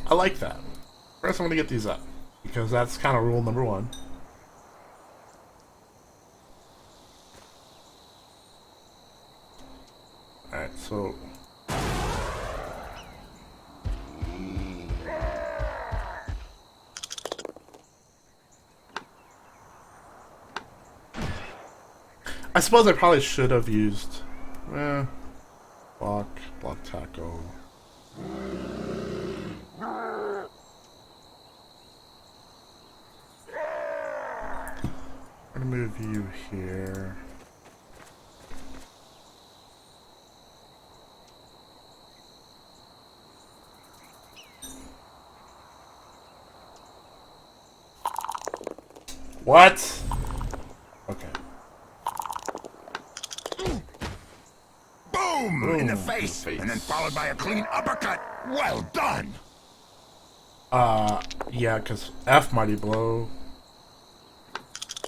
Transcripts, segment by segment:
I like that. First, I'm gonna get these up because that's kind of rule number one. All right, so. I suppose I probably should have used block tackle. I'm gonna move you here. What? Okay. Boom! In the face, and then followed by a clean uppercut. Well done! Yeah, because F mighty blow.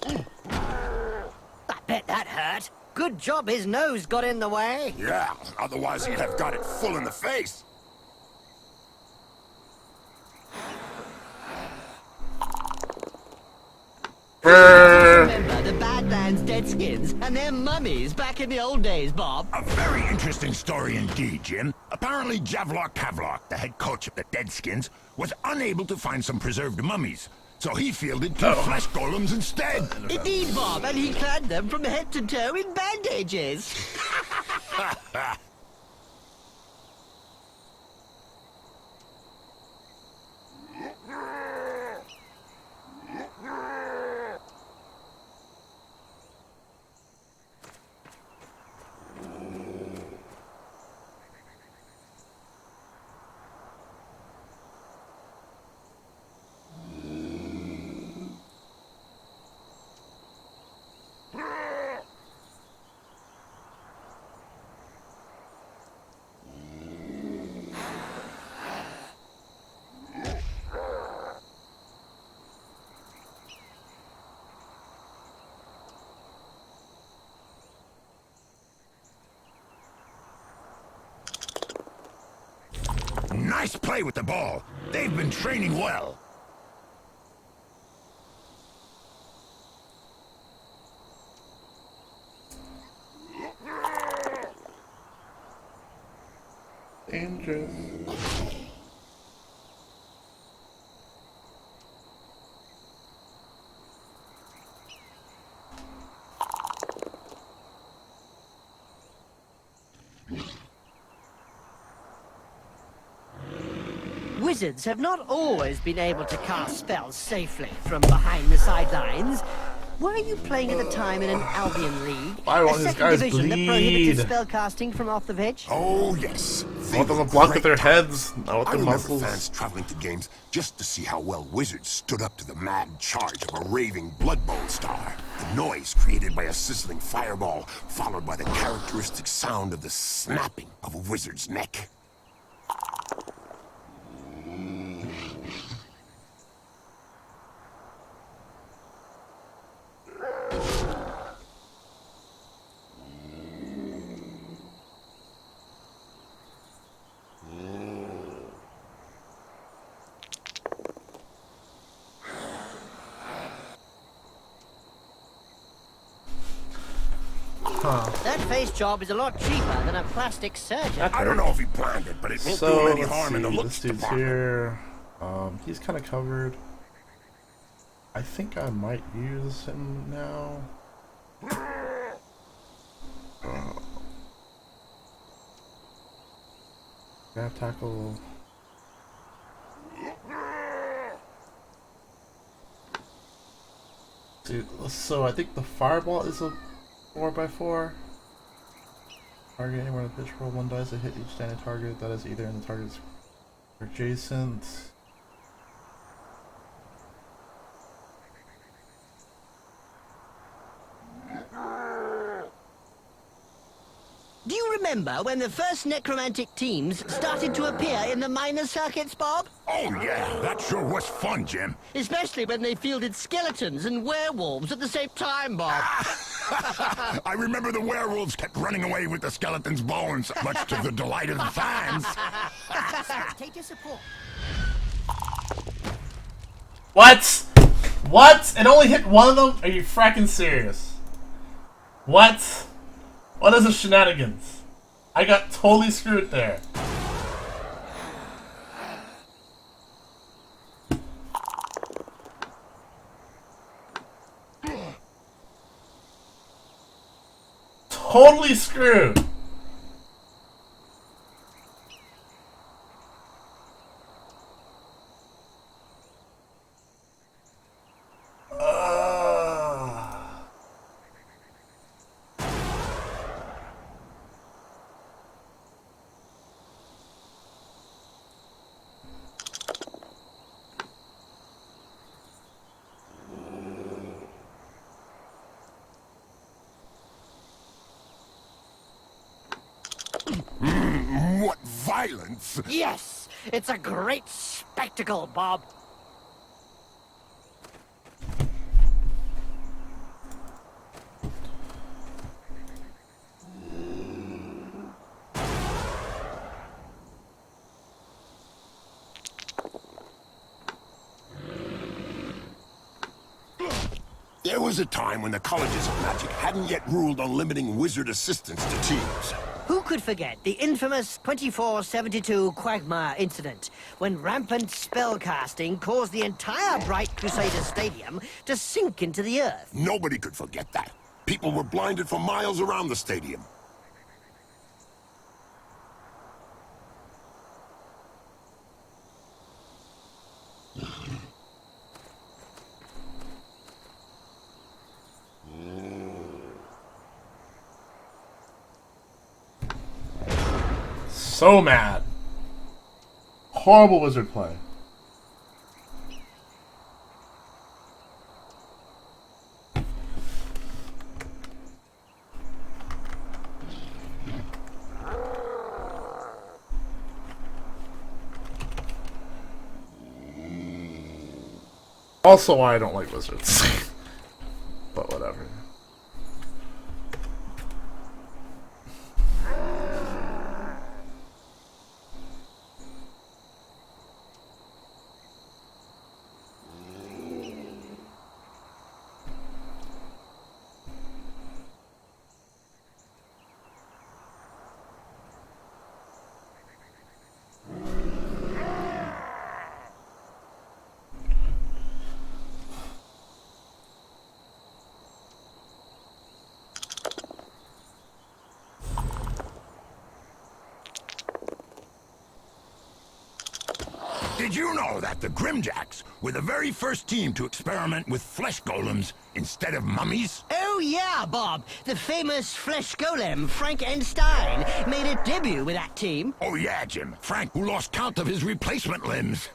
I bet that hurt. Good job his nose got in the way. Yeah, otherwise he'd have got it full in the face. Remember the Badlands Deadskins and their mummies back in the old days, Bob? A very interesting story indeed, Jim. Apparently Javlok Kavlok, the head coach of the Deadskins, was unable to find some preserved mummies. So he fielded two flesh golems instead. Indeed, Bob, and he clad them from head to toe in bandages. Nice play with the ball. They've been training well. Dangerous. Wizards have not always been able to cast spells safely from behind the sidelines. Were you playing at the time in an Albion league? Why won't a these second guys division that bleed? prohibited spell casting from off the pitch? Oh, yes. I want them to block with their heads, not with I their remember muscles. fans traveling to games just to see how well Wizards stood up to the mad charge of a raving Blood Bowl star. The noise created by a sizzling fireball, followed by the characteristic sound of the snapping of a wizard's neck. That face job is a lot cheaper than a plastic surgeon. I don't know if he planned it, but it won't do So him any let's harm in the see. looks This dude's department. here. He's kind of covered. I think I might use him now. Grab tackle. Dude, so I think the fireball is a 4x4. Target anywhere in the pitch, roll one dice to hit each standing target that is either in the target's adjacent. Do you remember when the first necromantic teams started to appear in the minor circuits, Bob? Oh yeah, that sure was fun, Jim. Especially when they fielded skeletons and werewolves at the same time, Bob. I remember the werewolves kept running away with the skeleton's bones, much to the delight of the fans. Take your support. What? What? It only hit one of them? Are you fracking serious? What? What is the shenanigans? I got totally screwed there. Totally screwed. What violence! Yes, it's a great spectacle, Bob. There was a time when the colleges of magic hadn't yet ruled on limiting wizard assistants to teams. Who could forget the infamous 2472 Quagmire incident, when rampant spellcasting caused the entire Bright Crusader Stadium to sink into the earth? Nobody could forget that. People were blinded for miles around the stadium. So mad. Horrible wizard play. Also why I don't like wizards. But whatever. Did you know that the Grimjacks were the very first team to experiment with flesh golems instead of mummies? Oh yeah, Bob. The famous flesh golem, Frank Einstein, made a debut with that team. Oh yeah, Jim. Frank, who lost count of his replacement limbs.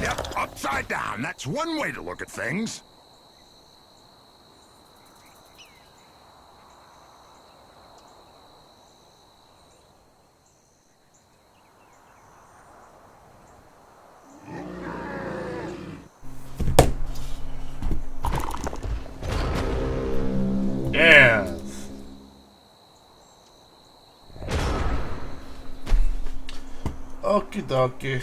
Yep, upside down. That's one way to look at things. Yes. Okie dokie.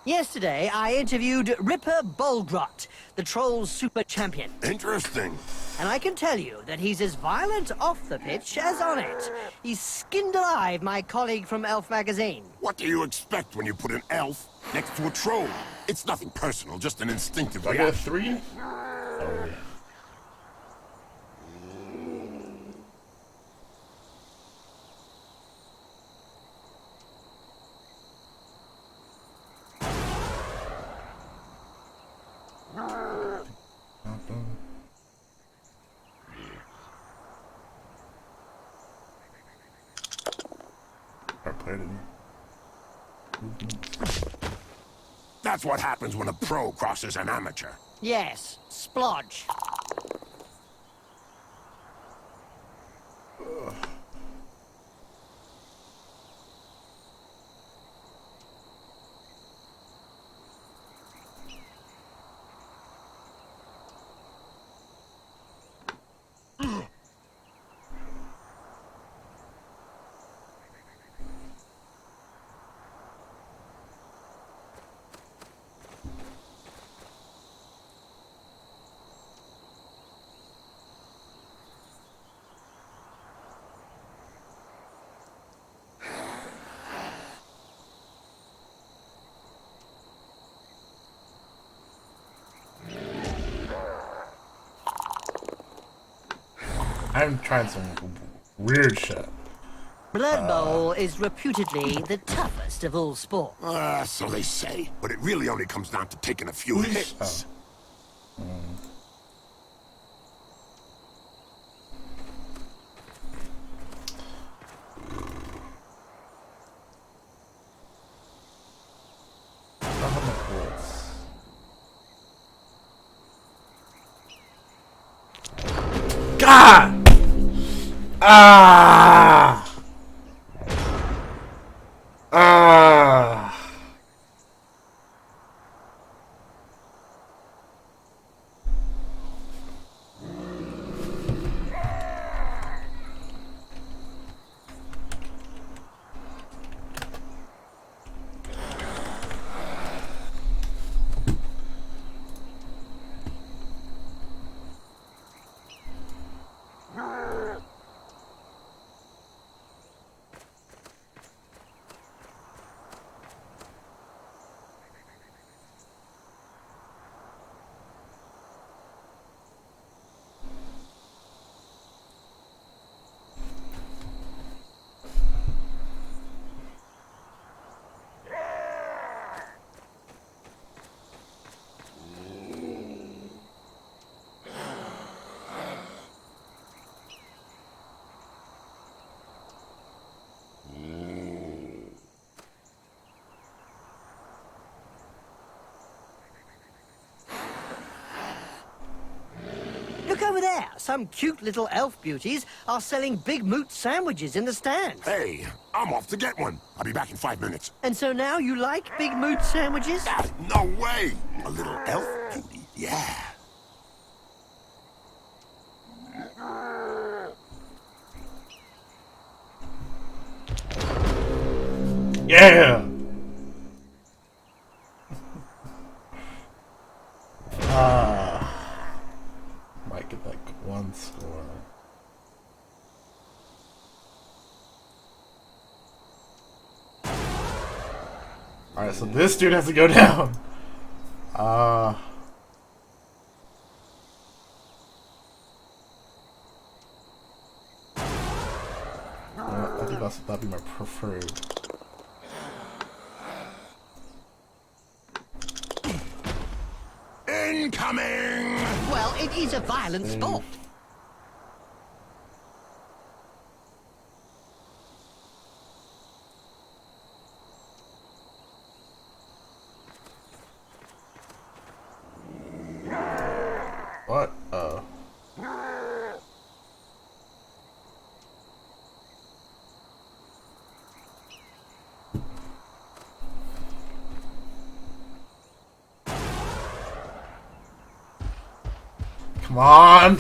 Yesterday, I interviewed Ripper Bolgrot, the Troll's super champion. Interesting. And I can tell you that he's as violent off the pitch as on it. He's skinned alive my colleague from Elf magazine. What do you expect when you put an elf next to a troll? It's nothing personal, just an instinctive Do I get a reaction. 3? Oh, yeah. certain movements. That's what happens when a pro crosses an amateur. Yes, splodge. I'm trying some weird shit. Blood Bowl is reputedly the toughest of all sports. So they say. But it really only comes down to taking a few hits. God! Ah! Ah! Look over there. Some cute little elf beauties are selling big moot sandwiches in the stands. Hey, I'm off to get one. I'll be back in 5 minutes. And so now you like big moot sandwiches? Ah, no way! A little elf beauty, yeah. Yeah! Might get like one score. Alright, so this dude has to go down. I think that'd be my preferred. Incoming! Well, it is a violent sport. What? Come on!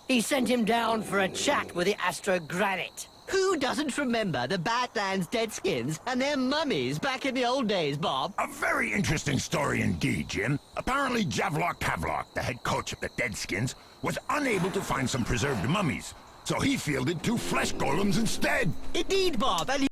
He sent him down for a chat with the Astrogranite. Who doesn't remember the Badlands Deadskins and their mummies back in the old days, Bob? A very interesting story indeed, Jim. Apparently Javlok Kavlok, the head coach of the Deadskins, was unable to find some preserved mummies, so he fielded 2 flesh golems instead. Indeed, Bob, and